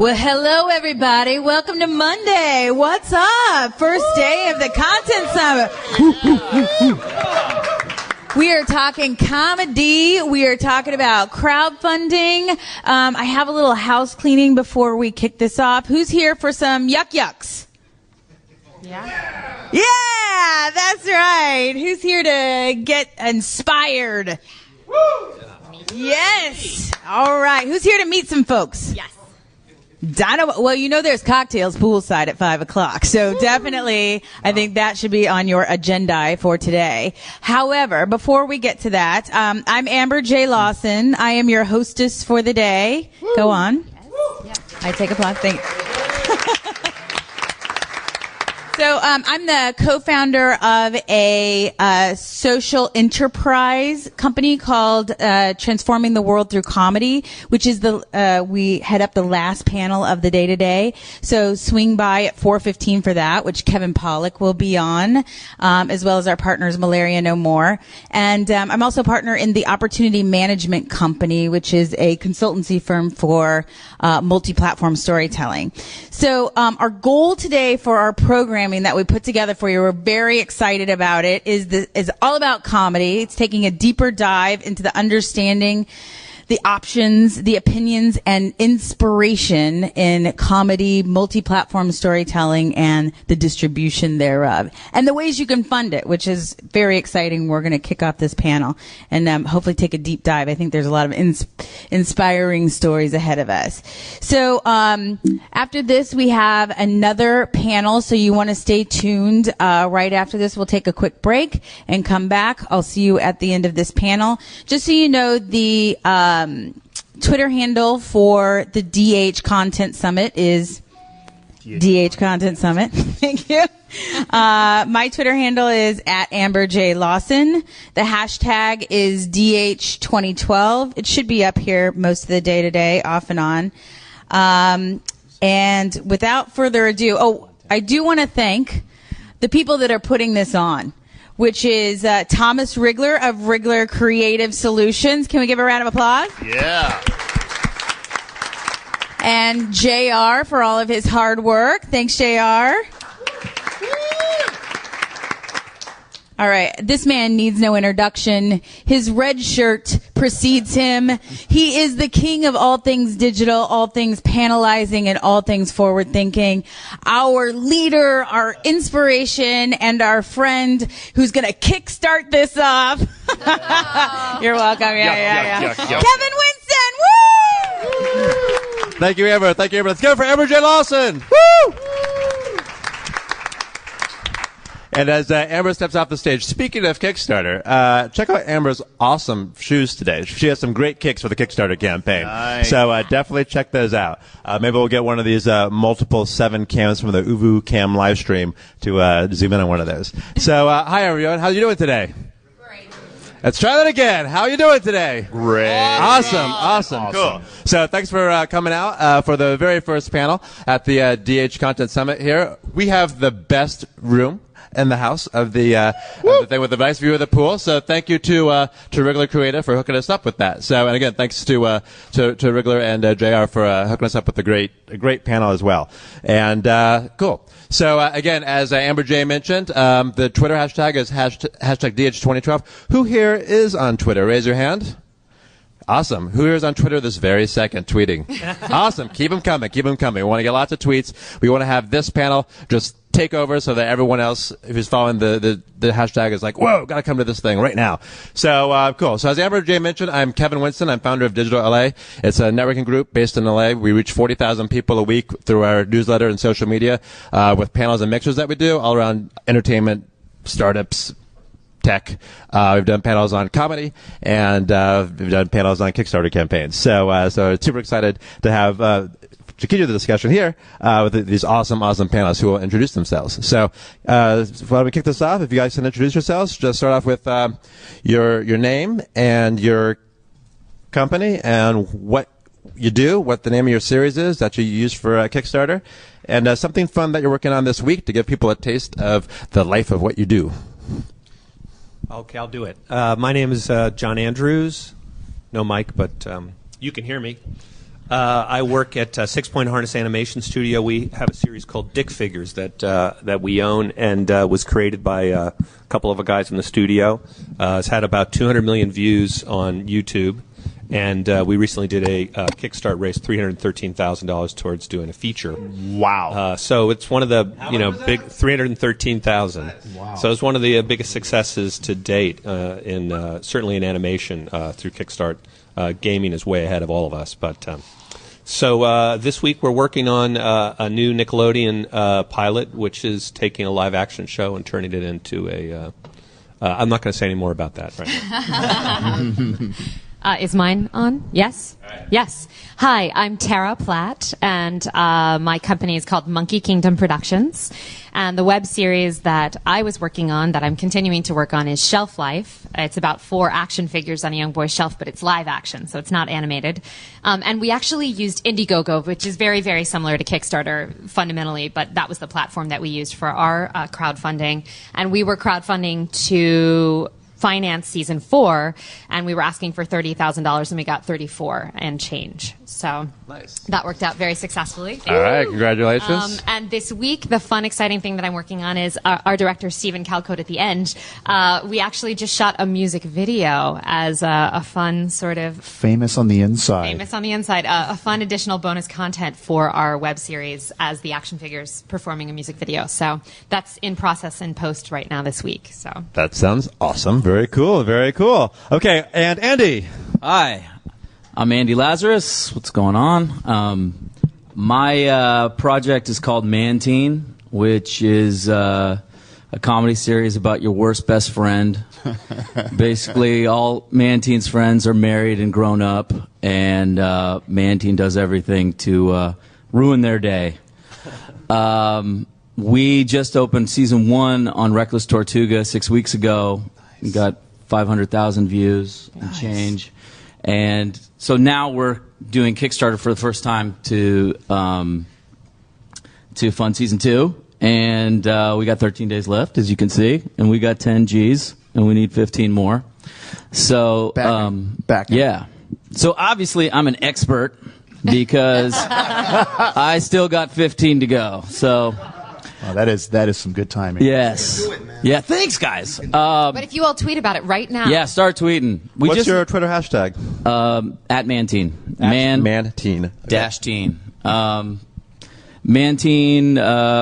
Well, hello, everybody. Welcome to Monday. What's up? First day of the Content Summit. We are talking comedy. We are talking about crowdfunding. I have a little house cleaning before we kick this off. Who's here for some yucks? Yeah? Yeah, that's right. Who's here to get inspired? Woo! Yes. All right. Who's here to meet some folks? Yes. Well, you know there's cocktails poolside at 5 o'clock, so definitely I think that should be on your agenda for today. However, before we get to that, I'm Amber J. Lawson. I am your hostess for the day. Woo. Go on. Yes. I take applause. Thanks. So I'm the co-founder of a social enterprise company called Transforming the World Through Comedy, which is we head up the last panel of the day today. So swing by at 4:15 for that, which Kevin Pollak will be on, as well as our partners Malaria No More. And I'm also a partner in the Opportunity Management Company, which is a consultancy firm for multi-platform storytelling. So our goal today for our programming that we put together for you, we're very excited about it, is all about comedy. It's taking a deeper dive into the understanding, the options, the opinions, and inspiration in comedy, multi-platform storytelling, and the distribution thereof. And the ways you can fund it, which is very exciting. We're going to kick off this panel and hopefully take a deep dive. I think there's a lot of inspiring stories ahead of us. So after this, we have another panel, so you want to stay tuned. Right after this, we'll take a quick break and come back. I'll see you at the end of this panel. Just so you know, the Twitter handle for the DH Content Summit is DH Content Summit. Thank you. My Twitter handle is at Amber J. Lawson. The hashtag is DH2012. It should be up here most of the day today, off and on. And without further ado, I do want to thank the people that are putting this on, which is Thomas Rigler of Rigler Creative Solutions. Can we give a round of applause? Yeah. And JR for all of his hard work. Thanks, JR. All right, this man needs no introduction. His red shirt precedes him. He is the king of all things digital, all things panelizing, and all things forward thinking. Our leader, our inspiration, and our friend who's going to kickstart this off. You're welcome. Yeah. Kevin Winston. Woo! Thank you, Amber. Thank you, Amber. Let's go for Amber J. Lawson. Woo! And as Amber steps off the stage, speaking of Kickstarter, check out Amber's awesome shoes today. She has some great kicks for the Kickstarter campaign. Nice. So definitely check those out. Maybe we'll get one of these multiple 7 cams from the Uvu Cam live stream to zoom in on one of those. So hi, everyone. How are you doing today? Great. Let's try that again. How are you doing today? Great. Awesome. Cool. So thanks for coming out for the very first panel at the DH Content Summit here. We have the best room in the house of the thing with the nice view of the pool. So thank you to Rigler Creative for hooking us up with that. So, and again, thanks to Rigler and JR for hooking us up with a great panel as well. And cool. So again, as Amber J mentioned, the Twitter hashtag is hashtag DH2012. Who here is on Twitter? Raise your hand. Awesome. Who here is on Twitter this very second tweeting? Awesome. Keep them coming. We want to get lots of tweets. We want to have this panel just take over so that everyone else who's following the hashtag is like, whoa, got to come to this thing right now. So cool. So as Amber J mentioned, I'm Kevin Winston. I'm founder of Digital LA. It's a networking group based in LA. We reach 40,000 people a week through our newsletter and social media with panels and mixers that we do all around entertainment, startups, tech. We've done panels on comedy, and we've done panels on Kickstarter campaigns. So super excited to have to continue the discussion here with these awesome panelists who will introduce themselves. So why don't we kick this off? If you guys can introduce yourselves, just start off with your name and your company and what you do, what the name of your series is that you use for Kickstarter, and something fun that you're working on this week to give people a taste of the life of what you do. Okay, I'll do it. My name is John Andrews. No mic, but you can hear me. I work at Six Point Harness Animation Studio. We have a series called Dick Figures that we own and was created by a couple of guys in the studio. It's had about 200 million views on YouTube. And we recently did a Kickstarter, raised $313,000 towards doing a feature. Wow! So it's one of the big $313,000. Wow! So it's one of the biggest successes to date certainly in animation through Kickstart. Gaming is way ahead of all of us. But so this week we're working on a new Nickelodeon pilot, which is taking a live action show and turning it into a. I'm not going to say any more about that right now. Is mine on? Yes? Right. Yes. Hi, I'm Tara Platt, and my company is called Monkey Kingdom Productions. And the web series that I was working on, that I'm continuing to work on, is Shelf Life. It's about 4 action figures on a young boy's shelf, but it's live action, so it's not animated. And we actually used Indiegogo, which is very, very similar to Kickstarter fundamentally, but that was the platform that we used for our crowdfunding. And we were crowdfunding to finance season 4, and we were asking for $30,000, and we got 34 and change. So nice. That worked out very successfully. All right, congratulations. And this week, the fun, exciting thing that I'm working on is our director, Stephen Calcote, at the end. We actually just shot a music video as a fun sort of... Famous on the inside. Famous on the inside. A fun additional bonus content for our web series as the action figures performing a music video. So that's in process and post right now this week. So That sounds awesome. Very cool. Very cool. Okay, and Andy. Hi, I'm Andy Lazarus. What's going on? My project is called Man Teen, which is a comedy series about your worst best friend. Basically, all Man Teen's friends are married and grown up, and Man Teen does everything to ruin their day. We just opened season 1 on Reckless Tortuga 6 weeks ago. We got 500,000 views and change. And so now we're doing Kickstarter for the first time to fund season 2. And we got 13 days left, as you can see. And we got 10 G's, and we need 15 more. So, back. Yeah. So obviously I'm an expert because I still got 15 to go. So... Oh, that is some good timing. Yes. Yeah, thanks, guys. but if you all tweet about it right now. Yeah, start tweeting. What's your Twitter hashtag? At Manteen. Man-teen. Dash teen. Manteen,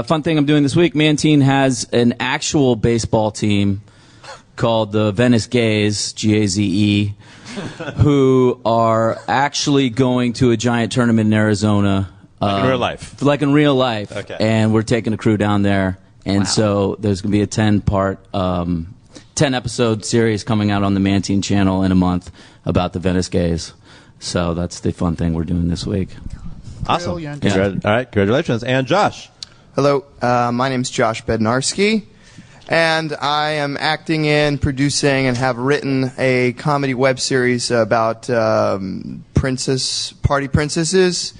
fun thing I'm doing this week, Manteen has an actual baseball team called the Venice Gaze, Gaze, who are actually going to a giant tournament in Arizona. Like in real life. Like in real life. Okay. And we're taking a crew down there. And so there's going to be a 10-episode series coming out on the Manteen channel in a month about the Venice Gaze. So that's the fun thing we're doing this week. Awesome. Brilliant. Yeah. All right, congratulations. And Josh. Hello, my name's Josh Bednarsky, and I am acting in, producing, and have written a comedy web series about party princesses.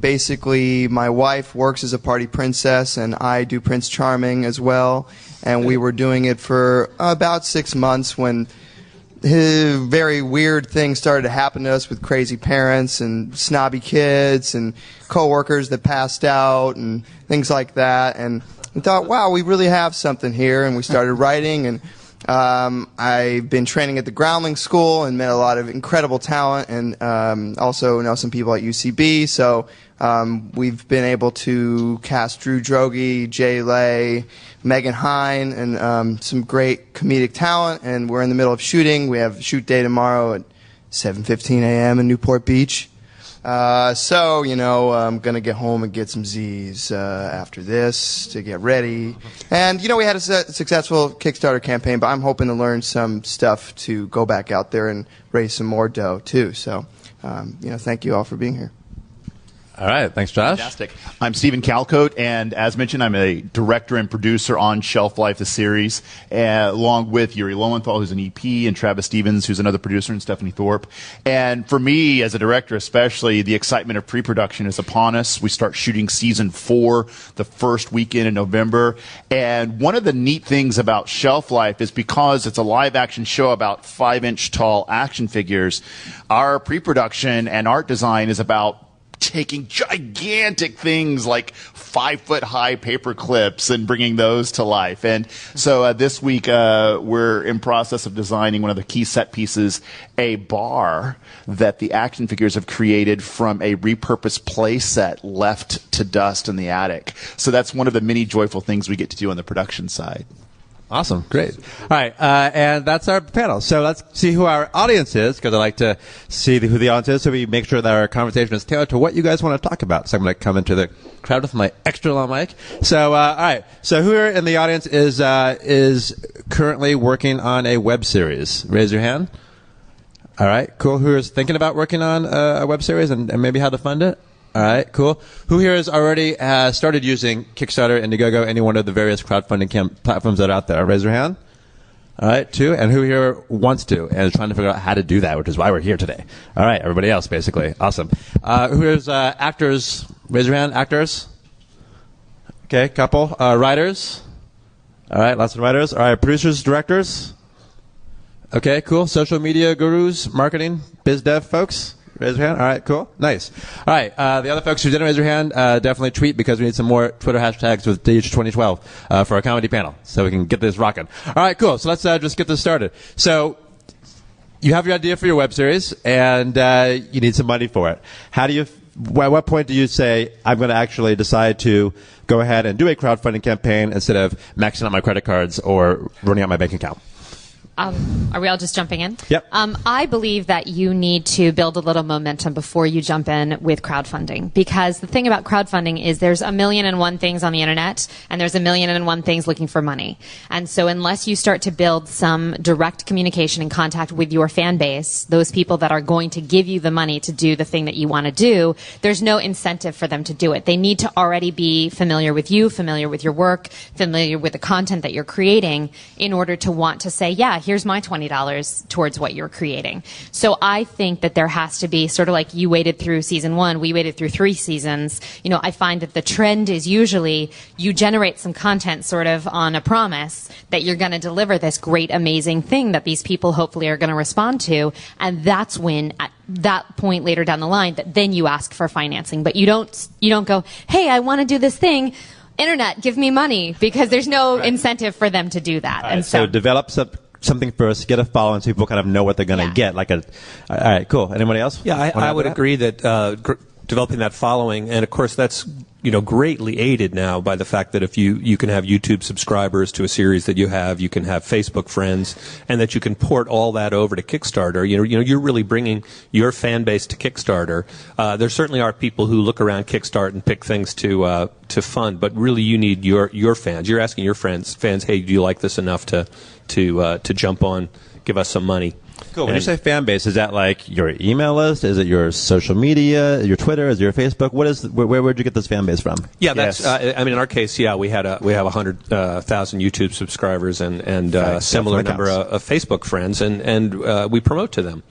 Basically, my wife works as a party princess, and I do Prince Charming as well. And we were doing it for about 6 months when very weird things started to happen to us with crazy parents and snobby kids and coworkers that passed out and things like that. And we thought, wow, we really have something here. And we started writing, and I've been training at the Groundling School and met a lot of incredible talent, and also know some people at UCB. So we've been able to cast Drew Droege, Jay Lay, Megan Hine, and some great comedic talent. And we're in the middle of shooting. We have a shoot day tomorrow at 7:15 a.m. in Newport Beach. So, I'm going to get home and get some Z's after this to get ready. And, we had a successful Kickstarter campaign, but I'm hoping to learn some stuff to go back out there and raise some more dough, too. So, thank you all for being here. All right. Thanks, Josh. Fantastic. I'm Stephen Calcote, and as mentioned, I'm a director and producer on Shelf Life, the series, along with Yuri Lowenthal, who's an EP, and Travis Stevens, who's another producer, and Stephanie Thorpe. And for me, as a director especially, the excitement of pre-production is upon us. We start shooting season 4 the first weekend in November. And one of the neat things about Shelf Life is because it's a live-action show about 5-inch tall action figures, our pre-production and art design is about taking gigantic things like 5-foot-high paper clips and bringing those to life. And so this week we're in process of designing one of the key set pieces, a bar that the action figures have created from a repurposed play set left to dust in the attic. So that's one of the many joyful things we get to do on the production side. Awesome. Great. All right. And that's our panel. So let's see who our audience is, because I like to see who the audience is so we make sure that our conversation is tailored to what you guys want to talk about. So I'm going to come into the crowd with my extra long mic. So, all right. So who here in the audience is currently working on a web series? Raise your hand. All right. Cool. Who is thinking about working on a web series and maybe how to fund it? All right, cool. Who here has already started using Kickstarter, Indiegogo, any one of the various crowdfunding platforms that are out there? Raise your hand. All right, 2. And who here wants to and is trying to figure out how to do that, which is why we're here today. All right, everybody else, basically. Awesome. Who here's actors? Raise your hand. Actors? Okay, couple. Writers? All right, lots of writers. All right, producers, directors? Okay, cool. Social media gurus, marketing, biz dev folks? Raise your hand. All right, cool. Nice. All right, the other folks who didn't raise your hand, definitely tweet, because we need some more Twitter hashtags with DH2012 for our comedy panel so we can get this rocking. All right, cool. So let's just get this started. So you have your idea for your web series, and you need some money for it. How do you, at what point do you say, I'm going to actually decide to go ahead and do a crowdfunding campaign instead of maxing out my credit cards or running out my bank account? Are we all just jumping in? Yep. I believe that you need to build a little momentum before you jump in with crowdfunding, because the thing about crowdfunding is there's 1,000,001 things on the internet, and there's 1,000,001 things looking for money. And so unless you start to build some direct communication and contact with your fan base, those people that are going to give you the money to do the thing that you want to do, there's no incentive for them to do it. They need to already be familiar with you, familiar with your work, familiar with the content that you're creating in order to want to say, yeah, here's my $20 towards what you're creating. So I think that there has to be, sort of like you waited through season 1, we waited through 3 seasons. You know, I find that the trend is usually you generate some content sort of on a promise that you're going to deliver this great, amazing thing that these people hopefully are going to respond to. And that's when, at that point later down the line, that then you ask for financing. But you don't go, hey, I want to do this thing. Internet, give me money, because there's no incentive for them to do that. Right, and so develop something first, get a following so people kind of know what they're going to get. All right, cool. Anybody else? Yeah, I would agree that developing that following, and of course that's greatly aided now by the fact that if you can have YouTube subscribers to a series that you can have Facebook friends, and that you can port all that over to Kickstarter. You're really bringing your fan base to Kickstarter. There certainly are people who look around Kickstarter and pick things to fund, but really you need your fans. You're asking your fans, hey, do you like this enough to jump on, give us some money? Cool. When you say fan base, is that like your email list? Is it your social media, your Twitter? Is it your Facebook? Where'd you get this fan base from? Yeah, that's. In our case, we have 100,000 YouTube subscribers and a similar number of Facebook friends, and we promote to them,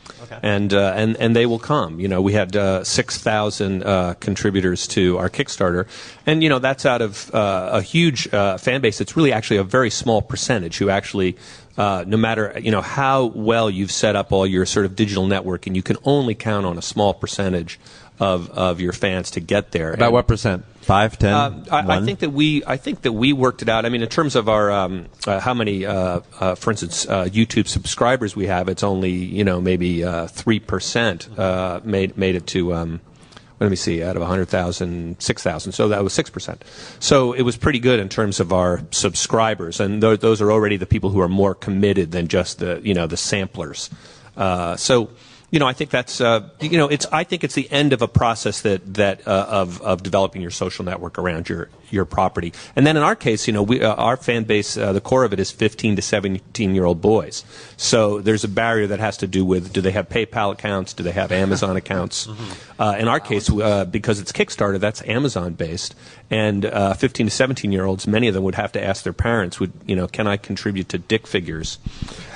and they will come. We had 6,000 contributors to our Kickstarter, and that's out of a huge fan base. It's really actually a very small percentage who actually. No matter how well you've set up all your sort of digital networking, you can only count on a small percentage of your fans to get there. About what percent? 5, 10? I think that we worked it out. I mean, in terms of our how many, for instance, YouTube subscribers we have, it's only maybe 3% made it to. Let me see, out of 100,000, 6,000. So that was 6%. So it was pretty good in terms of our subscribers. And those are already the people who are more committed than just the samplers. So I think that's I think it's the end of a process of developing your social network around your property. And then in our case, our fan base, the core of it is 15 to 17-year-old boys. So there's a barrier that has to do with, do they have PayPal accounts? Do they have Amazon accounts? In our case, because it's Kickstarter, that's Amazon based, and 15 to 17-year-olds, many of them would have to ask their parents, can I contribute to Dick Figures?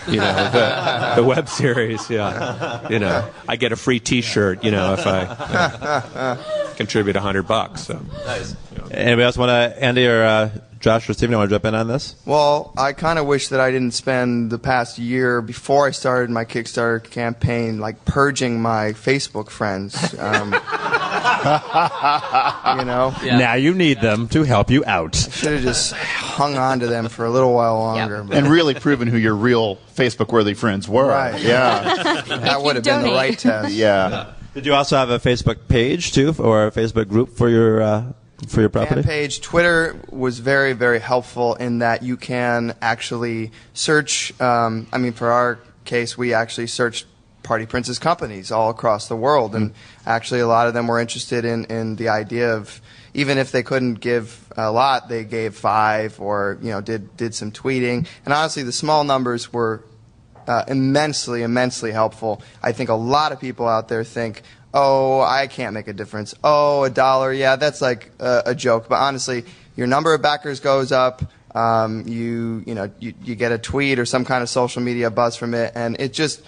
The web series, I get a free T-shirt, if I contribute $100. So. Nice. Anybody else want to, Andy or Josh or Stephen, want to jump in on this? Well, I kind of wish that I didn't spend the past year before I started my Kickstarter campaign, purging my Facebook friends. Yeah. Now you need them to help you out. I should have just hung on to them for a little while longer. And really proven who your real Facebook-worthy friends were. Right. Yeah. That would have been the right test. Yeah. Did you also have a Facebook page too, or a Facebook group for your property? Fan page. Twitter was very, very helpful in that you can actually search. For our case, we actually searched Party Princess companies all across the world, and actually a lot of them were interested in the idea of, even if they couldn't give a lot, they gave 5 or did some tweeting. And honestly, the small numbers were immensely helpful. I think a lot of people out there think, oh, I can't make a difference. Oh, $1, yeah, that's like a joke. But honestly, your number of backers goes up. You get a tweet or some kind of social media buzz from it, and it just,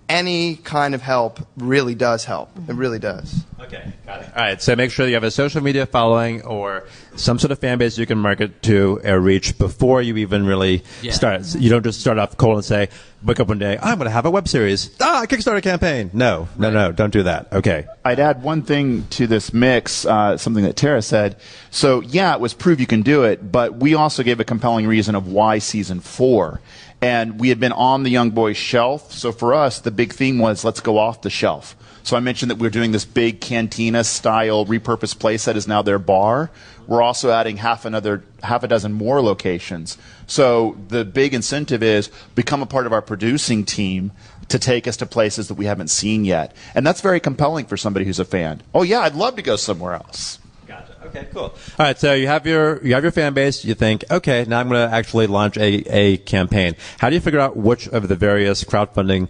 any kind of help really does help. It really does. Okay, got it. All right, so make sure you have a social media following or some sort of fan base you can market to or reach before you even really start. You don't just start off cold and say, wake up one day, I'm going to have a web series. Kickstarter campaign. No, don't do that. Okay. I'd add one thing to this mix, something that Tara said. So, yeah, it was prove you can do it, but we also gave a compelling reason of why season 4. And we had been on the Young Boys shelf, so for us, the big theme was, let's go off the shelf. So I mentioned that we're doing this big cantina-style repurposed place that is now their bar. We're also adding half a dozen more locations. So the big incentive is become a part of our producing team to take us to places that we haven't seen yet. And that's very compelling for somebody who's a fan. Oh, yeah, I'd love to go somewhere else. Gotcha. Okay, cool. All right, so you have your fan base. You think, okay, now I'm going to actually launch a campaign. How do you figure out which of the various crowdfunding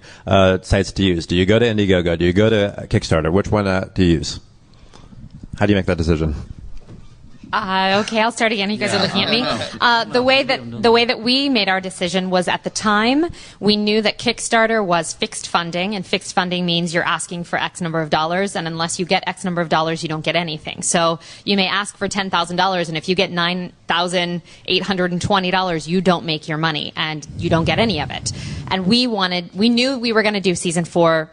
sites to use? Do you go to Indiegogo? Do you go to Kickstarter? Which one to use? How do you make that decision? Okay, I'll start again. You guys are looking at me. The way that we made our decision was, at the time, we knew that Kickstarter was fixed funding, and fixed funding means you're asking for X number of dollars, and unless you get X number of dollars, you don't get anything. So you may ask for $10,000, and if you get $9,820, you don't make your money, and you don't get any of it. And we knew we were going to do season 4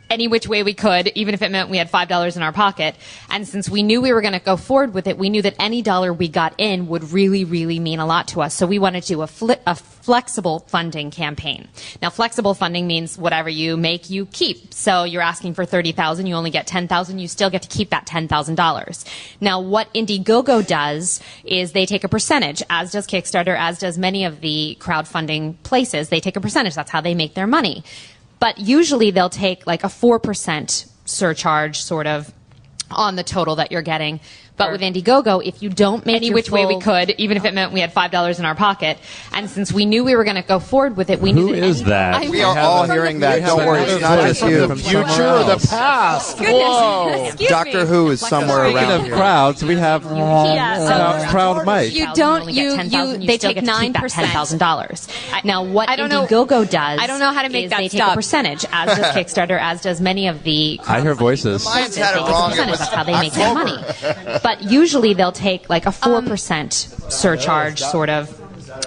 any which way we could, even if it meant we had $5 in our pocket. And since we knew we were going to go forward with it, we knew that any dollar we got in would really, really mean a lot to us. So we wanted to do a flexible funding campaign. Now, flexible funding means whatever you make, you keep. So you're asking for $30,000, you only get $10,000, you still get to keep that $10,000. Now, what Indiegogo does is they take a percentage, as does Kickstarter, as does many of the crowdfunding places. They take a percentage. That's how they make their money. But usually they'll take like a 4% surcharge sort of on the total that you're getting. But with Indiegogo, if you don't make any which way we could, even if it meant we had $5 in our pocket, and since we knew we were going to go forward with it, we knew Who is that? We are all hearing that. Don't worry, it's not just you. The future or the past? Whoa. Doctor Who is somewhere Speaking around of here. crowds, we have Proud Mike. They take 9% $10,000. Now, what Indiegogo does, I don't know how to make that they take stop. a percentage, as does Kickstarter, as does many of the. I hear voices. Lions had it wrong. It was That's how they make their money. But usually they'll take like a 4% surcharge sort of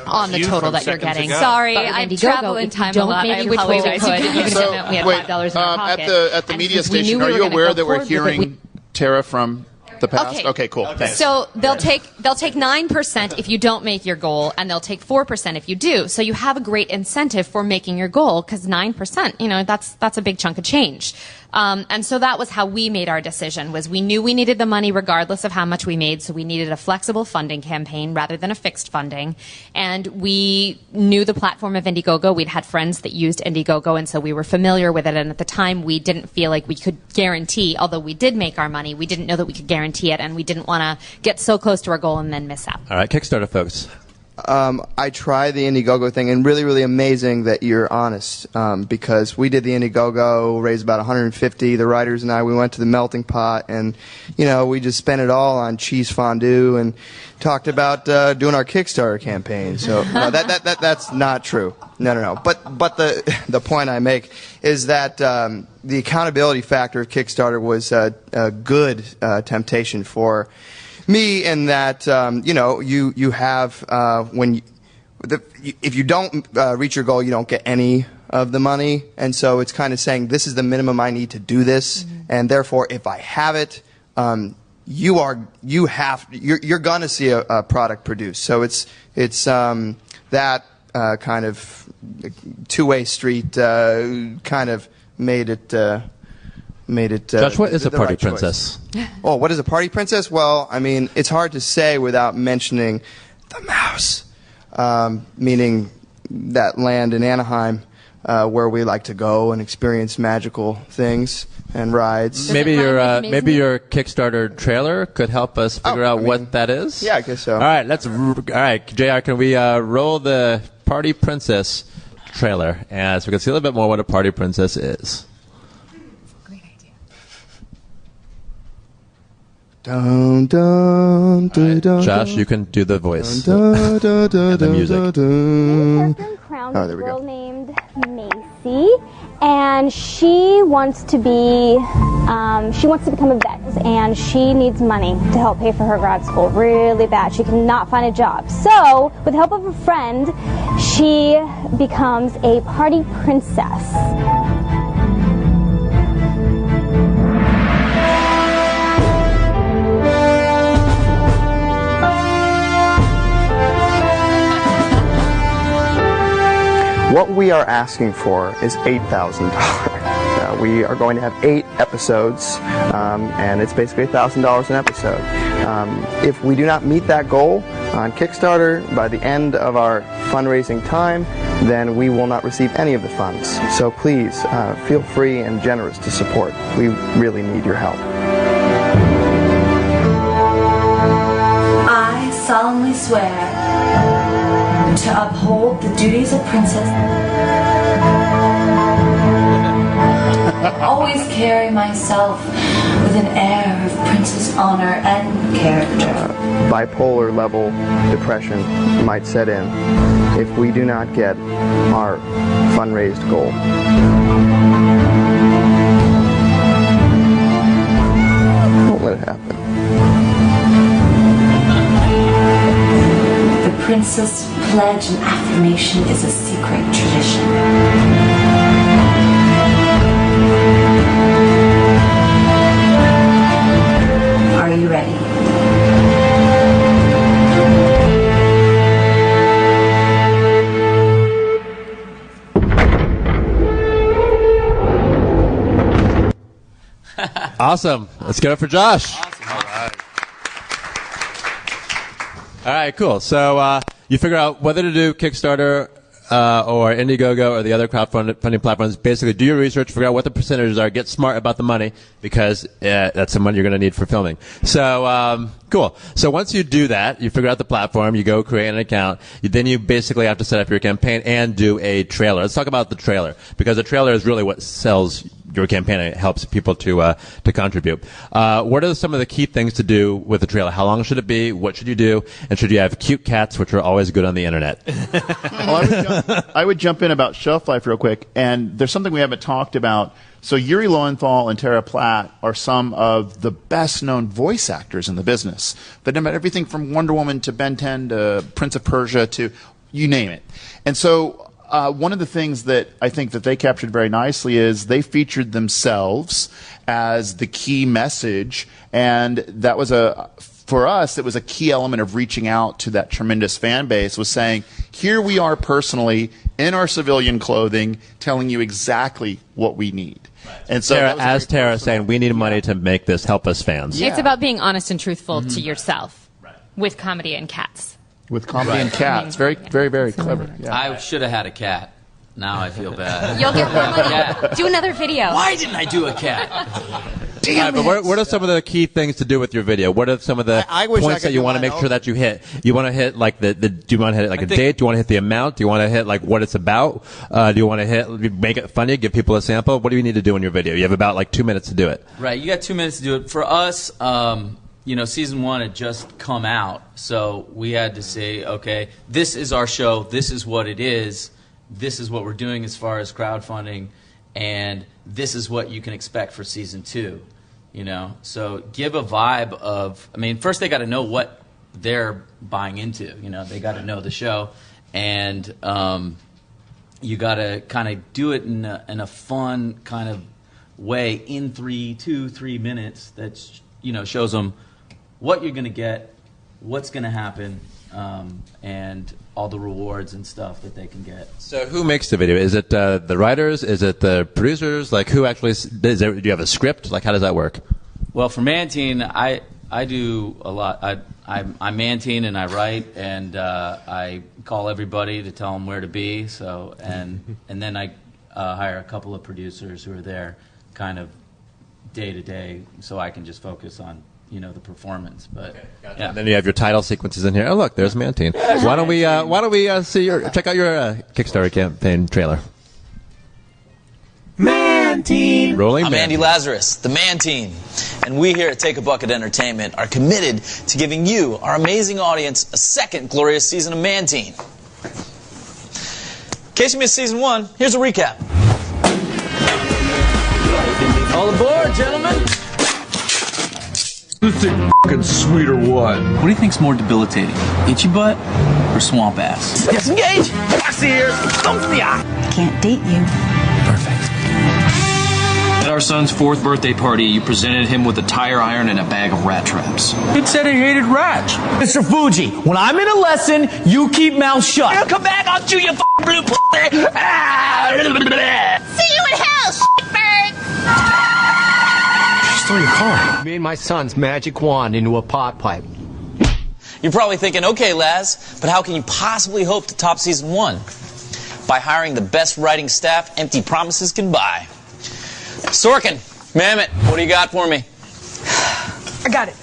on the total that you're getting. Sorry, But with I Indiegogo, travel in if you time a don't lot. make I it which way we apologize. could, even if it meant we had $5 in our pocket. At the And media since we station, knew are we you were gonna aware go that we're forward with it, hearing Tara from The past? Okay, cool. Thanks. So they'll take 9% if you don't make your goal, and they'll take 4% if you do. So you have a great incentive for making your goal, because 9%, that's a big chunk of change. And so that was how we made our decision, was we knew we needed the money regardless of how much we made, so we needed a flexible funding campaign rather than a fixed funding. And we knew the platform of Indiegogo. We'd had friends that used Indiegogo, and so we were familiar with it. And at the time, we didn't feel like we could guarantee, although we did make our money, we didn't know that we could guarantee it, and we didn't want to get so close to our goal and then miss out. All right, Kickstarter folks. I tried the Indiegogo thing, and really, really amazing that you're honest, because we did the Indiegogo, raised about 150. The writers and I, we went to the melting pot, and we just spent it all on cheese fondue and talked about doing our Kickstarter campaign. So no, that's not true. No. But the point I make is that the accountability factor of Kickstarter was a good temptation for me, in that you have if you don't reach your goal, you don't get any of the money, and so it's kind of saying, this is the minimum I need to do this, and therefore if I have it, you're gonna see a product produced. So it's that kind of two-way street kind of made it. Josh, what is a party right princess? Oh, what is a party princess? Well, I mean, it's hard to say without mentioning the mouse, meaning that land in Anaheim where we like to go and experience magical things and rides. Maybe your Kickstarter trailer could help us figure out what that is. Yeah, I guess so. All right, JR, can we roll the Party Princess trailer, so we can see a little bit more what a party princess is. Dun, dun, dun, dun, Josh, you can do the voice. dun, dun, dun, and the music. Crown's a girl named Macy, and she wants to become a vet, and she needs money to help pay for her grad school really bad. She cannot find a job. So, with the help of a friend, she becomes a party princess. What we are asking for is $8,000. We are going to have 8 episodes, and it's basically $1,000 an episode. If we do not meet that goal on Kickstarter by the end of our fundraising time, then we will not receive any of the funds. So please, feel free and generous to support. We really need your help. I solemnly swear to uphold the duties of princess, always carry myself with an air of princess honor and character. Bipolar level depression might set in if we do not get our fundraised goal. Don't let it happen. The princess pledge and affirmation is a secret tradition. Are you ready? Awesome. Let's get it for Josh. All right, cool. So you figure out whether to do Kickstarter or Indiegogo or the other crowdfunding platforms. Basically, do your research, figure out what the percentages are, get smart about the money, because that's the money you're going to need for filming. So cool. So once you do that, you figure out the platform, you go create an account, then you basically have to set up your campaign and do a trailer. Let's talk about the trailer, because the trailer is really what sells your campaign, and it helps people to contribute. What are some of the key things to do with the trailer? How long should it be? What should you do? And should you have cute cats, which are always good on the internet? Well, I would jump in about shelf life real quick, and there's something we haven't talked about. So Yuri Lowenthal and Tara Platt are some of the best-known voice actors in the business. They've done everything from Wonder Woman to Ben 10 to Prince of Persia to you name it. And so one of the things that I think that they captured very nicely is they featured themselves as the key message, and that was for us, it was a key element of reaching out to that tremendous fan base, was saying, here we are personally in our civilian clothing telling you exactly what we need. And so Tara saying, we need money to make this, help us fans. It's about being honest and truthful to yourself with comedy and cats. With comedy and cats. Very, very, very clever. Yeah. I should have had a cat. Now I feel bad. You'll get more money. Yeah. Do another video. Why didn't I do a cat? Damn it. But what are some of the key things to do with your video? What are some of the points that you want to make sure that you hit? You want to hit like do you want to hit like a date? Do you want to hit the amount? Do you want to hit like what it's about? Do you want to make it funny? Give people a sample? What do you need to do in your video? You have about like 2 minutes to do it. Right. You got 2 minutes to do it. For us, season 1 had just come out, so we had to say, okay, this is our show. This is what it is. This is what we're doing as far as crowdfunding, and this is what you can expect for season 2. So give a vibe of, first they got to know what they're buying into. They got to know the show, and you got to kind of do it in a fun kind of way in 2-3 minutes that shows them what you're going to get, what's going to happen, and all the rewards and stuff that they can get. So who makes the video? Is it the writers? Is it the producers? Like who actually do you have a script? Like how does that work? Well, for Mantine, I do a lot. I'm Mantine and I write, and I call everybody to tell them where to be. So and then I hire a couple of producers who are there kind of day to day, so I can just focus on the performance. But gotcha. Yeah. And then you have your title sequences in here. Oh look, there's Mantine. Why don't we check out your Kickstarter campaign trailer? Man-Teen. Rolling. I'm Andy Lazarus, the Man-Teen, and we here at Take a Bucket Entertainment are committed to giving you, our amazing audience, a second glorious season of Man-Teen. In case you missed season 1, here's a recap. All aboard, gentlemen. Who's the fucking sweet or what? What do you think's more debilitating, itchy butt or swamp ass? Disengage! Foxy here! Don't see ya! Can't date you. Perfect. At our son's 4th birthday party, you presented him with a tire iron and a bag of rat traps. It said he hated rats. Mr. Fuji, when I'm in a lesson, you keep mouth shut. I'll come back, I'll chew your blue pussy! See you in hell, shitbird! Stole your car. Made my son's magic wand into a pot pipe. You're probably thinking, okay, Laz, but how can you possibly hope to top season 1? By hiring the best writing staff empty promises can buy. Sorkin, Mammoth, what do you got for me? I got it.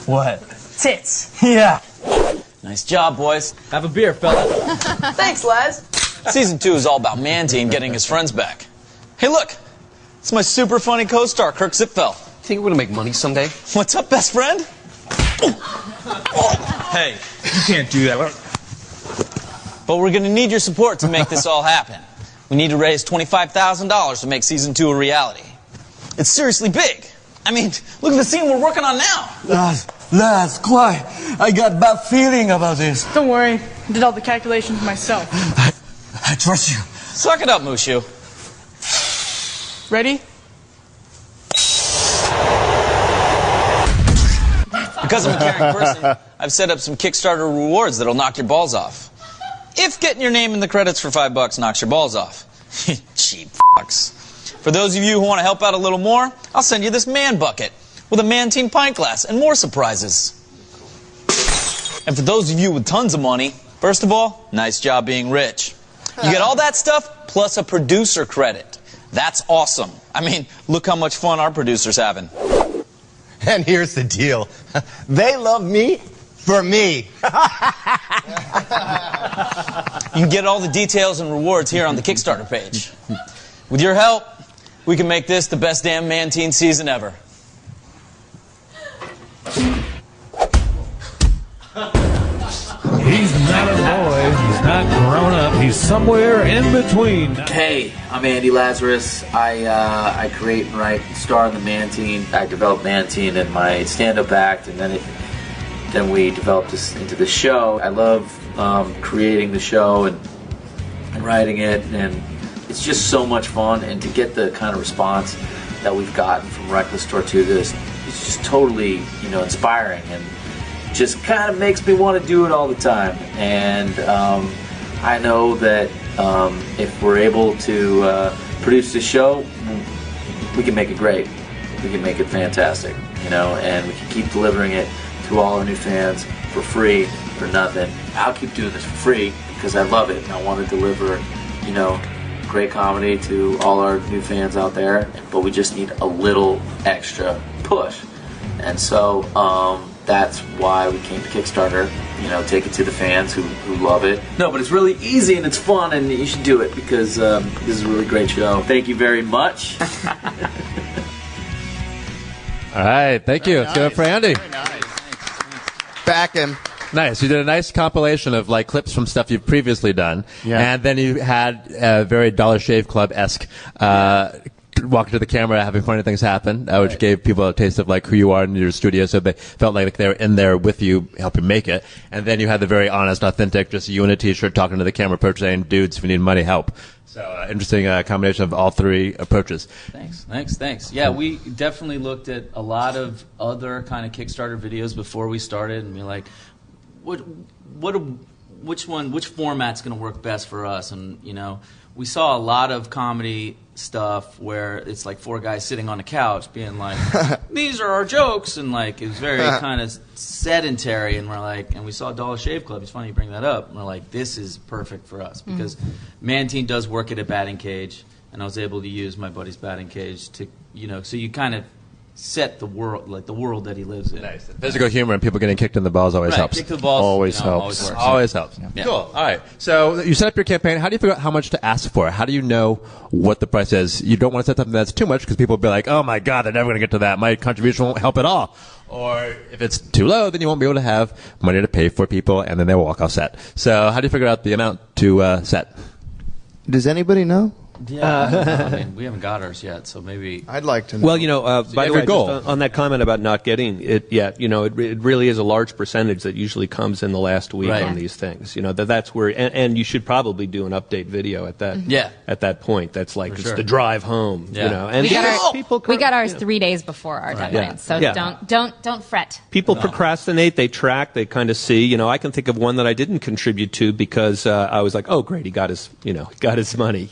What? Tits. Yeah. Nice job, boys. Have a beer, fella. Thanks, Laz. Season 2 is all about Mantine getting his friends back. Hey, look. It's my super funny co-star, Kirk Zipfel. Think we're gonna make money someday? What's up, best friend? Hey. You can't do that. But we're going to need your support to make this all happen. We need to raise $25,000 to make season 2 a reality. It's seriously big. Look at the scene we're working on now. Laz, quiet. I got bad feeling about this. Don't worry. I did all the calculations myself. I trust you. Suck it up, Mushu. Ready? Because I'm a caring person, I've set up some Kickstarter rewards that'll knock your balls off. If getting your name in the credits for $5 knocks your balls off. Cheap fucks. For those of you who want to help out a little more, I'll send you this man bucket with a Mantine pint glass and more surprises. And for those of you with tons of money, first of all, nice job being rich. You get all that stuff plus a producer credit. That's awesome. Look how much fun our producer's having. And here's the deal. They love me for me. You can get all the details and rewards here on the Kickstarter page. With your help, we can make this the best damn Man-Teen season ever. He's not a boy. He's not grown up. He's somewhere in between. Hey, I'm Andy Lazarus. I create and write and star in the Man-Teen. I developed Man-Teen in my stand-up act, and then we developed this into the show. I love creating the show and and writing it, and it's just so much fun. And to get the kind of response that we've gotten from Reckless Tortugas, it's just totally, inspiring, and just kind of makes me want to do it all the time. And I know that if we're able to produce this show, we can make it great. We can make it fantastic, and we can keep delivering it to all our new fans for free, for nothing. I'll keep doing this for free because I love it, and I want to deliver, great comedy to all our new fans out there, but we just need a little extra push. And so that's why we came to Kickstarter, take it to the fans who love it. No, but it's really easy and it's fun, and you should do it because this is a really great show. Thank you very much. All right, thank you. Let's give it for Andy. Very nice. Back him. Nice. You did a nice compilation of clips from stuff you've previously done, and then you had a very Dollar Shave Club-esque walking to the camera, having funny things happen, which gave people a taste of who you are in your studio, so they felt like they were in there with you, helping make it. And then you had the very honest, authentic, just you in a t-shirt talking to the camera approach, saying, "Dudes, if you need money, help." So interesting combination of all three approaches. Thanks. Yeah, we definitely looked at a lot of other kind of Kickstarter videos before we started, and we're like, which format's going to work best for us? And we saw a lot of comedy stuff where it's like four guys sitting on a couch being like, "These are our jokes," and it was very kind of sedentary. And we're like, and we saw Dollar Shave Club. It's funny you bring that up. And we're like, this is perfect for us because Mantine does work at a batting cage, and I was able to use my buddy's batting cage to, so you kind of set the world, the world that he lives in. Nice. Physical humor and people getting kicked in the balls always helps. Kick the balls always helps. Always helps. Yeah. Cool. All right. So you set up your campaign. How do you figure out how much to ask for? How do you know what the price is? You don't want to set something that's too much because people will be like, "Oh my God, they're never going to get to that. My contribution won't help at all." Or if it's too low, then you won't be able to have money to pay for people, and then they will walk off set. So how do you figure out the amount to set? Does anybody know? Yeah, I mean, we haven't got ours yet, so maybe I'd like to know. Well, by the way, just on that comment about not getting it yet, it really is a large percentage that usually comes in the last week on these things. That's where, and you should probably do an update video at that. At that point, that's just the drive home. And we got ours 3 days before our deadline, so don't fret. People procrastinate, they track, they kind of see. I can think of one that I didn't contribute to because I was like, "Oh, great, he got his money."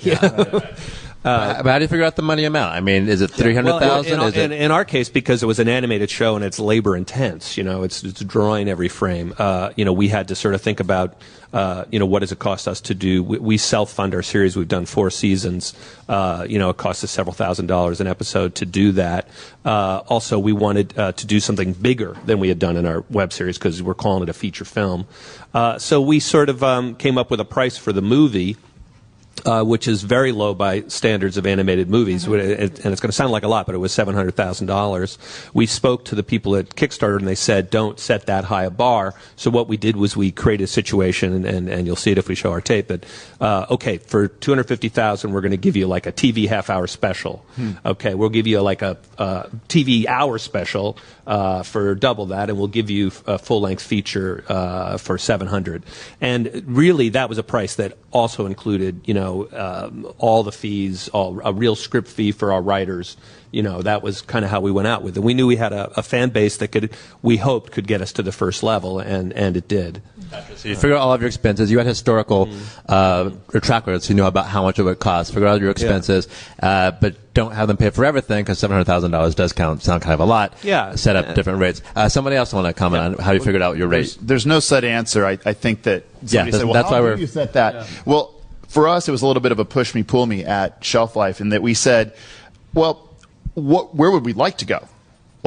But how do you figure out the money amount? I mean, is it 300,000? In our case, because it was an animated show and it's labor intense, it's drawing every frame. We had to sort of think about, what does it cost us to do? We self-fund our series. We've done 4 seasons. It costs us several $1,000s an episode to do that. Also, we wanted to do something bigger than we had done in our web series because we're calling it a feature film. So we sort of came up with a price for the movie. Which is very low by standards of animated movies, and it's going to sound like a lot, but it was $700,000. We spoke to the people at Kickstarter, and they said, "Don't set that high a bar." So what we did was we created a situation, and you'll see it if we show our tape. That okay, for $250,000, we're going to give you a TV half-hour special. Okay, we'll give you a TV hour special for double that, and we'll give you a full-length feature for $700. And really, that was a price that also included, all the fees, a real script fee for our writers. That was kind of how we went out with it. We knew we had a fan base that we hoped could get us to the first level, and it did. So you figure out all of your expenses. You had historical track records, so you know about how much it would cost. Figure out your expenses, but don't have them pay for everything because $700,000 does sound kind of a lot. Yeah. Set up different rates. Somebody else want to comment on how you figured out your rate? There's no set answer. I think that somebody said, "Well, that's how why do you set that?" Yeah. Well, for us, it was a little bit of a push me, pull me at Shelf Life in that we said, well, where would we like to go?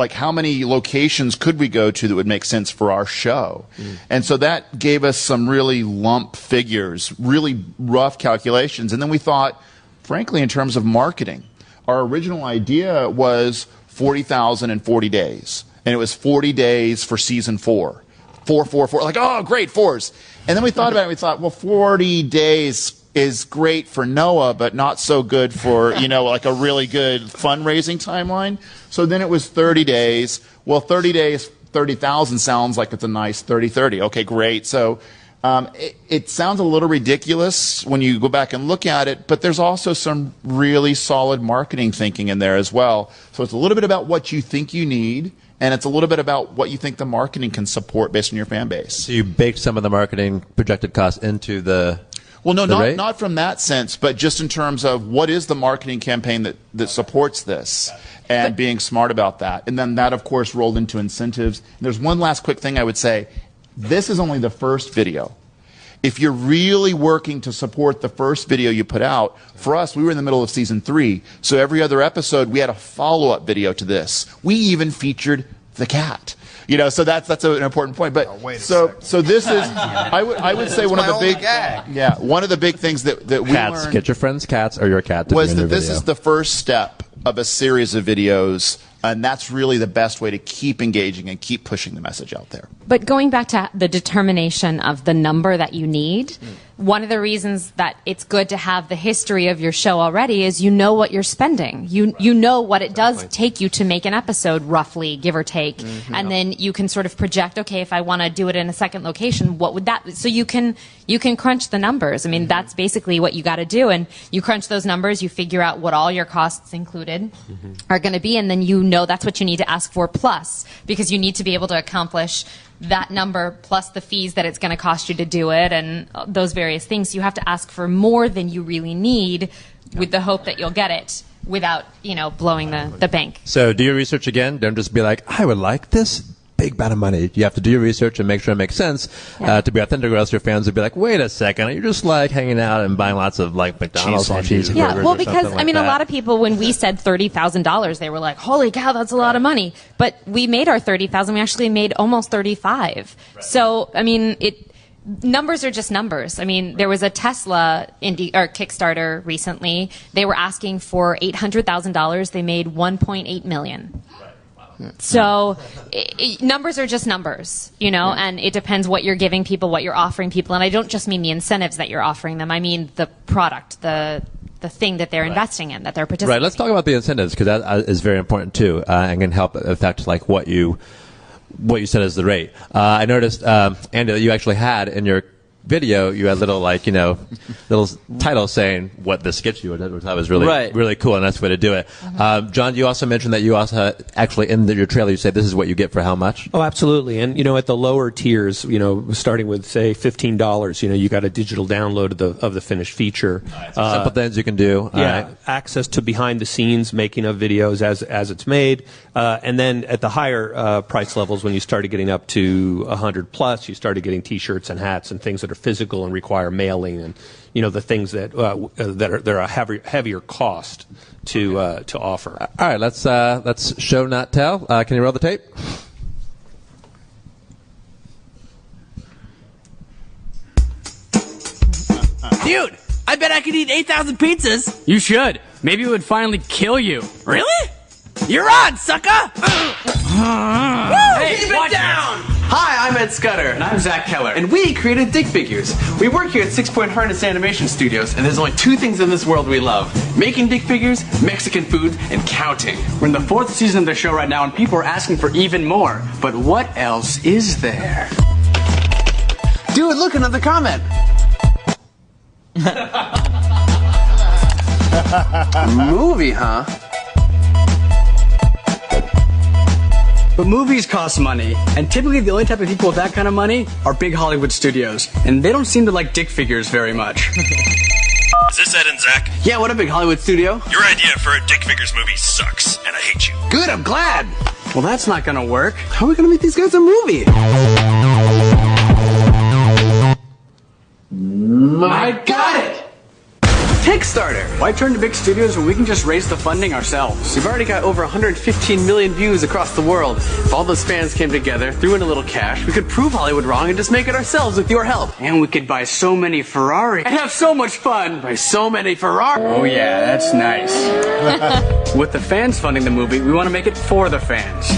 How many locations could we go to that would make sense for our show? And so that gave us some really lump figures, really rough calculations. And then we thought, frankly, in terms of marketing, our original idea was 40,000 in 40 days. And it was 40 days for season 4. 4, 4, 4. Oh, great, 4s. And then we thought about it. We thought, well, 40 days is great for Noah, but not so good for, a really good fundraising timeline. So then it was 30 days. Well, 30 days, 30,000 sounds like it's a nice 30-30. Okay, great. So It sounds a little ridiculous when you go back and look at it, but there's also some really solid marketing thinking in there as well. So it's a little bit about what you think you need, and it's a little bit about what you think the marketing can support based on your fan base. So you baked some of the marketing projected costs into the... Well, no, not from that sense, but just in terms of what is the marketing campaign that supports this, and being smart about that. And then that, of course, rolled into incentives. And there's one last quick thing I would say. This is only the first video. If you're really working to support the first video you put out, for us, we were in the middle of season 3, so every other episode we had a follow-up video to this. We even featured the cat. You know, so that's an important point. But so this is, I would say one of the big things that we learned. Get your friend's cats or your cat to was be in that your this video. is the first step of a series of videos. And that's really the best way to keep engaging and keep pushing the message out there. But going back to the determination of the number that you need, one of the reasons that it's good to have the history of your show already is you know what you're spending. You know what it does take you to make an episode, roughly, give or take. And then you can sort of project, okay, if I want to do it in a second location, what would that... So you can crunch the numbers. I mean, that's basically what you got to do. And you crunch those numbers, you figure out what all your costs included are going to be, and then you know that's what you need to ask for plus, because you need to be able to accomplish that number plus the fees that it's going to cost you to do it and those various things. So you have to ask for more than you really need with the hope that you'll get it without, blowing the bank. So do your research again. Don't just be like, I would like this big amount of money. You have to do your research and make sure it makes sense to be authentic, or else your fans would be like, wait a second, you're just like hanging out and buying lots of like McDonald's cheeseburgers. Yeah, well, because a lot of people, when we said $30,000, they were like, holy cow, that's a lot of money. But we made our $30,000. We actually made almost 35. Right. So, I mean, numbers are just numbers. I mean, there was a Tesla Kickstarter recently. They were asking for $800,000. They made $1.8 million. So numbers are just numbers, and it depends what you're giving people, what you're offering people. And I don't just mean the incentives that you're offering them. I mean the product, the thing that they're investing in, that they're participating in. Right. Let's talk about the incentives, because that is very important too, and can help affect like what you said is the rate. I noticed, Andy, that you actually had in your video, you had little little titles saying what this gets you, which I thought was really cool, and that's the way to do it. John, you also mentioned that you also actually in your trailer you say this is what you get for how much? Oh, absolutely. And at the lower tiers, starting with say $15, you got a digital download of the finished feature. Simple things you can do. Access to behind the scenes making of videos as it's made, and then at the higher price levels, when you started getting up to 100 plus, you started getting T-shirts and hats and things that are physical and require mailing, and the things that are a heavier cost to offer. All right, let's show not tell. Can you roll the tape? Dude, I bet I could eat 8,000 pizzas. You should. Maybe it would finally kill you. Really? You're on, sucker! Hey, keep it down! Hi, I'm Ed Scudder. And I'm Zach Keller. And we created Dick Figures. We work here at 6 Point Harness Animation Studios, and there's only 2 things in this world we love. Making Dick Figures, Mexican food, and counting. We're in the 4th season of the show right now, and people are asking for even more. But what else is there? Dude, look, another comment. Movie, huh? But movies cost money, and typically the only type of people with that kind of money are big Hollywood studios, and they don't seem to like Dick Figures very much. Is this Ed and Zach? Yeah, what a big Hollywood studio. Your idea for a Dick Figures movie sucks, and I hate you. Good, I'm glad. Well, that's not gonna work. How are we gonna make these guys a movie? I got it! Kickstarter! Why turn to big studios when we can just raise the funding ourselves? We've already got over 115 million views across the world. If all those fans came together, threw in a little cash, we could prove Hollywood wrong and just make it ourselves with your help. And we could buy so many Ferraris. And have so much fun! Buy so many Ferraris! Oh yeah, that's nice. With the fans funding the movie, we want to make it for the fans.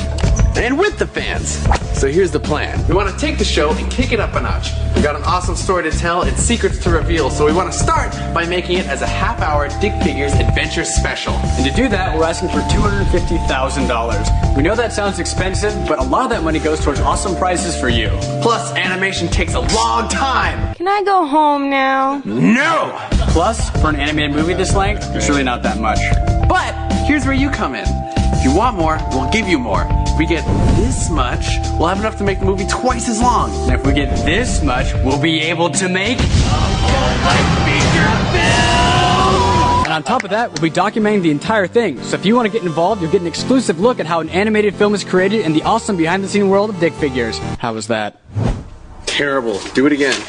And with the fans. So here's the plan. We want to take the show and kick it up a notch. We got an awesome story to tell and secrets to reveal, so we want to start by making it as a half-hour Dick Figures Adventure Special. And to do that, we're asking for $250,000. We know that sounds expensive, but a lot of that money goes towards awesome prizes for you. Plus, animation takes a long time. Can I go home now? No! Plus, for an animated movie this length, it's really not that much. But here's where you come in. If you want more, we'll give you more. If we get this much, we'll have enough to make the movie twice as long. And if we get this much, we'll be able to make And on top of that, we'll be documenting the entire thing. So if you want to get involved, you'll get an exclusive look at how an animated film is created and the awesome behind-the-scenes world of Dick Figures. How was that? Terrible. Do it again.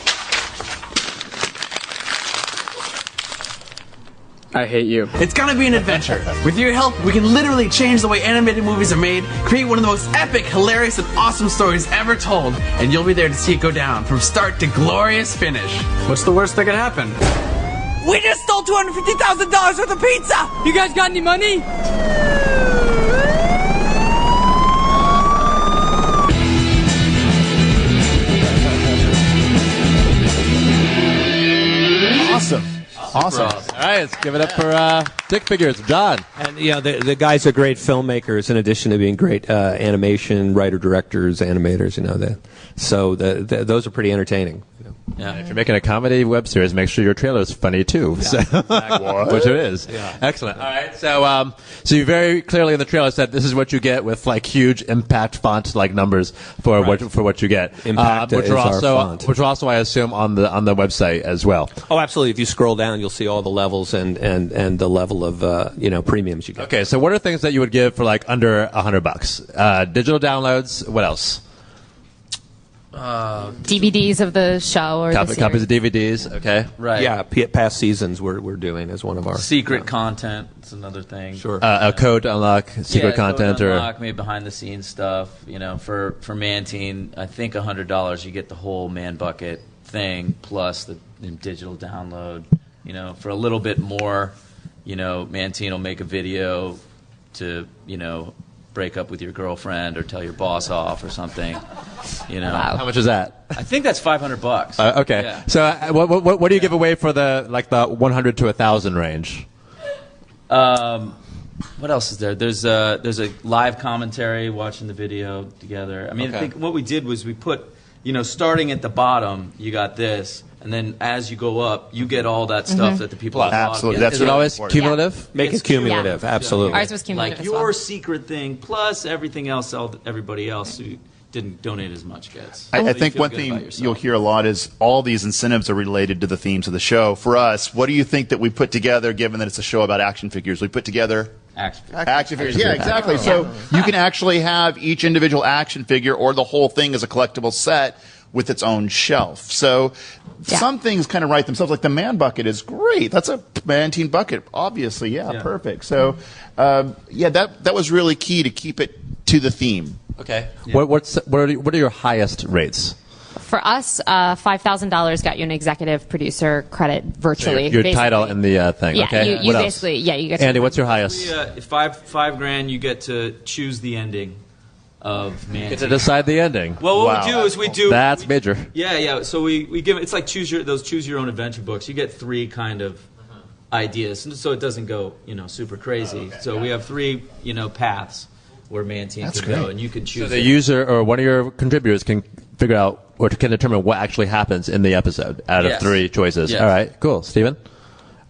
I hate you. It's gonna be an adventure. With your help, we can literally change the way animated movies are made, create one of the most epic, hilarious, and awesome stories ever told, and you'll be there to see it go down from start to glorious finish. What's the worst that could happen? We just stole $250,000 worth of pizza! You guys got any money? Awesome. Awesome. All right, let's give it up for Dick Figures. John. And the guys are great filmmakers in addition to being great animation writer, directors, animators. So those are pretty entertaining. Yeah. If you're making a comedy web series, make sure your trailer is funny too. Yeah. Which it is. Yeah. Excellent. All right. So you very clearly in the trailer said this is what you get with like huge impact font like numbers for what you get. Impact which is are our also font. which are also I assume on the website as well. Oh, absolutely. If you scroll down, you'll see all the levels and the level of premiums you get. Okay. So what are things that you would give for like under $100? Digital downloads. What else? DVDs of the show or the series. Copies of DVDs. Okay. Right. Yeah, past seasons we're doing as one of our secret content. It's another thing. Sure. A code to unlock secret content code to or unlock, maybe behind the scenes stuff. For Mantine, I think $100 you get the whole Man Bucket thing plus the digital download. For a little bit more, Mantine will make a video to break up with your girlfriend or tell your boss off or something. Wow. How much is that? I think that's $500. Okay. Yeah. So what do you give away for the 100 to 1,000 range? What else is there? There's a live commentary, watching the video together. I mean, I think what we did was we put, starting at the bottom, you got this. And then as you go up, you get all that stuff that the people at the bottom Absolutely. get. That's Is it always cumulative? Yeah. Make it cumulative. Yeah. Absolutely. Ours was cumulative Like as well. your secret thing plus everything else, everybody else who didn't donate as much gets. I So you think feel one good about thing yourself. you'll hear a lot is all these incentives are related to the themes of the show. For us, what do you think that we put together, given that it's a show about action figures? We put together action figures. Yeah, exactly. So you can actually have each individual action figure or the whole thing as a collectible set with its own shelf. So some things kind of write themselves. Like the Man Bucket is great. That's a Mantine bucket, obviously. Yeah, perfect. So, that was really key to keep it to the theme. Okay. Yeah. What are your highest rates? For us, $5,000 got you an executive producer credit virtually. So your title in the thing. Yeah, okay. you what basically, else? yeah, you get. Andy, what's your highest? $5,000, you get to choose the ending of Mantine. Get to decide the ending. Well, what we do is we do. That's major. Yeah. So we give it's like choose your own adventure books. You get 3 kind of ideas, so it doesn't go super crazy. So we have 3 paths where Mantine can go, and you can choose. So the user or one of your contributors can figure out or can determine what actually happens in the episode out of 3 choices. Yes. All right, cool. Steven?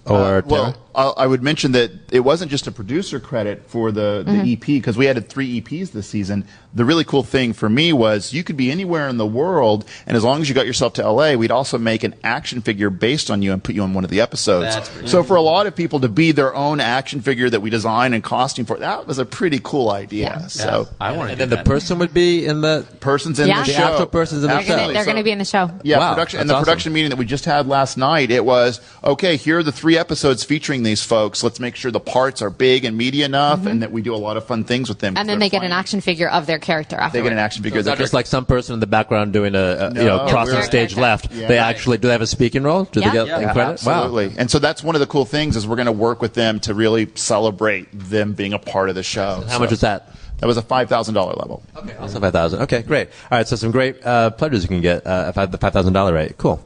Or well, I would mention that it wasn't just a producer credit for the EP, because we added 3 EPs this season. The really cool thing for me was you could be anywhere in the world, and as long as you got yourself to LA, we'd also make an action figure based on you and put you in one of the episodes. So for a lot of people to be their own action figure that we design and costume for, that was a pretty cool idea. Yeah. So I want to. and then the person would be in the person's in the the show. actual person's in the show. They're going to be in the show. Yeah, Wow, production. And that's the awesome. production meeting that we just had last night, it was, okay, here are the 3 episodes featuring these folks. Let's make sure the parts are big and meaty enough and that we do a lot of fun things with them. And then they get an action figure of their character afterwards. They get an action figure. It's not just like some person in the background doing a crossing we're- stage left. They actually do they have a speaking role? Do they get in credit? Absolutely. Wow. And so that's one of the cool things is we're going to work with them to really celebrate them being a part of the show. How much is that? That was a $5,000 level. Okay, also 5,000. Okay, great. All right, so some great pledges you can get at the $5,000 rate. Cool.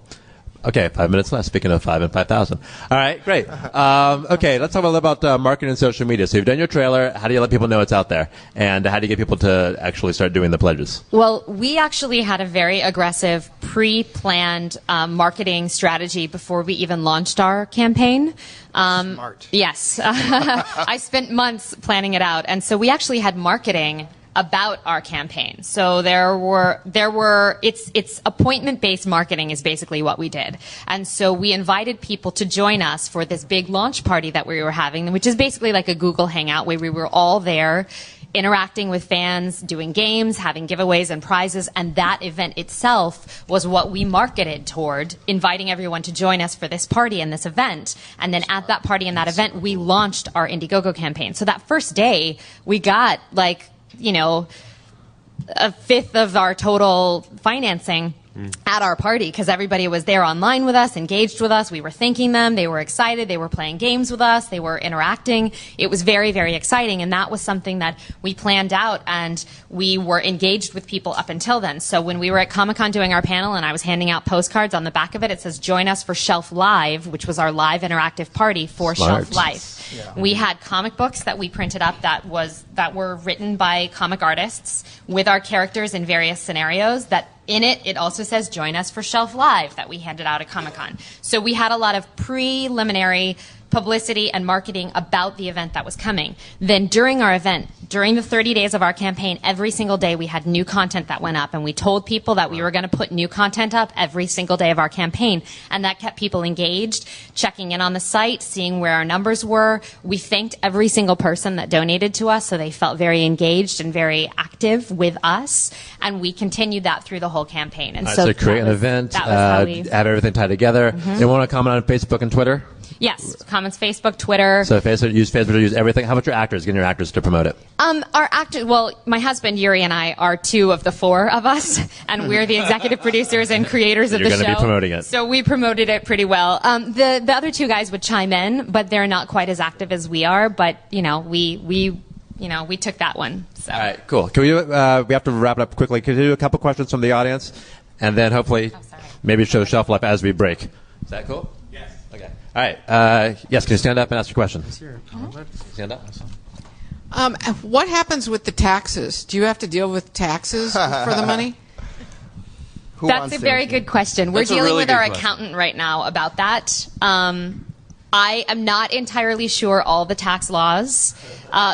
Okay, 5 minutes left. Speaking of 5 and 5,000. All right, great. Okay, let's talk a little about marketing and social media. So you've done your trailer. How do you let people know it's out there? And how do you get people to actually start doing the pledges? Well, we actually had a very aggressive pre-planned marketing strategy before we even launched our campaign. Smart. Yes. I spent months planning it out. And so we actually had marketing about our campaign. So it's appointment-based marketing is basically what we did. And so we invited people to join us for this big launch party that we were having, which is basically like a Google Hangout where we were all there interacting with fans, doing games, having giveaways and prizes, and that event itself was what we marketed toward, inviting everyone to join us for this party and this event. And then at that party and that event, we launched our Indiegogo campaign. So that first day, we got a fifth of our total financing at our party because everybody was there online with us, engaged with us. We were thanking them. They were excited. They were playing games with us. They were interacting. It was very, very exciting, and that was something that we planned out, and we were engaged with people up until then. So when we were at Comic-Con doing our panel and I was handing out postcards, on the back of it, it says, "Join us for Shelf Live," which was our live interactive party for Shelf Life. Yeah. We had comic books that we printed up that were written by comic artists with our characters in various scenarios that in it also says "Join us for Shelf Live" that we handed out at Comic-Con. So we had a lot of preliminary publicity and marketing about the event that was coming. Then during our event, during the 30 days of our campaign, every single day we had new content that went up, and we told people that we were going to put new content up every single day of our campaign, and that kept people engaged, checking in on the site, seeing where our numbers were. We thanked every single person that donated to us, so they felt very engaged and very active with us, and we continued that through the whole campaign. And so create an event, have everything tied together. They want to comment on Facebook and Twitter? Yes, comments, Facebook, Twitter. So use Facebook to use everything. How about your actors? Getting your actors to promote it. Our actors, well, my husband Yuri and I are two of the four of us, and we're the executive producers and creators of the show. You're going to be promoting it. So we promoted it pretty well. The other two guys would chime in, but they're not quite as active as we are. But we took that one. So. All right, cool. Can we have to wrap it up quickly. Can you do a couple questions from the audience, and then hopefully maybe show Shelf Life as we break? Is that cool? Yes. Okay. All right. Yes, can you stand up and ask your question? Stand up. What happens with the taxes? Do you have to deal with taxes for the money? That's a very good question. We're dealing with our accountant right now about that. I am not entirely sure all the tax laws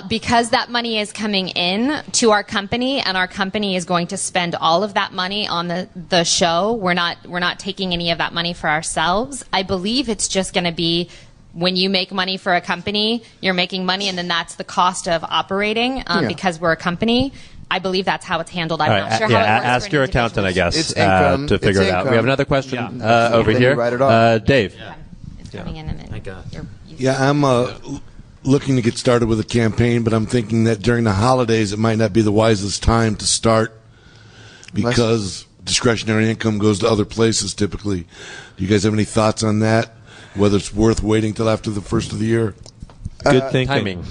because that money is coming in to our company, and our company is going to spend all of that money on the show. We're not taking any of that money for ourselves. I believe it's just going to be when you make money for a company, you're making money, and then that's the cost of operating because we're a company. I believe that's how it's handled. I'm not sure how it works. Ask your accountant, I guess, it's income. To figure it out. We have another question over here. Dave. Coming in a minute. Thank God. I'm looking to get started with a campaign, but I'm thinking that during the holidays it might not be the wisest time to start because discretionary income goes to other places typically. Do you guys have any thoughts on that? Whether it's worth waiting till after the first of the year? Good thinking. Timing.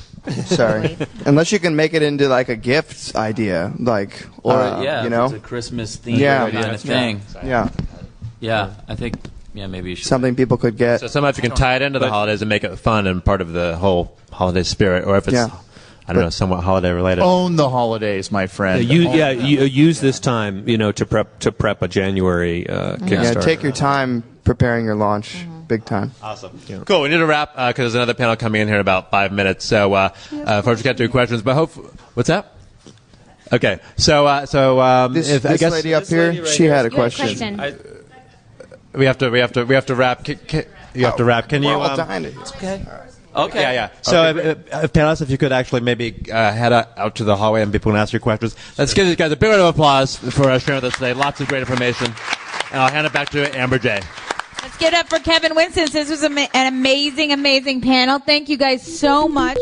Sorry. Unless you can make it into like a gift idea, like it's a Christmas theme kind of thing. Yeah. I think. Yeah, maybe you should. Something people could get. So somehow if you can tie it into the holidays and make it fun and part of the whole holiday spirit, or if it's, I don't know, somewhat holiday related. Own the holidays, my friend. You use this time, to prep a January Kickstarter. Yeah, take your time preparing your launch. Big time. Awesome. Yeah. Cool. We need to wrap because there's another panel coming in here in about 5 minutes. So first we got to do questions, but what's that? Okay. So this lady up here, she had a question. We have to wrap. You have to wrap. Can you? We're all behind it. It's okay. Okay. Yeah. So, panelists, if you could actually maybe head out to the hallway and people can ask your questions. Let's give these guys a big round of applause for sharing with us today. Lots of great information. And I'll hand it back to Amber J. Let's give it up for Kevin Winston. This was an amazing, amazing panel. Thank you guys so much.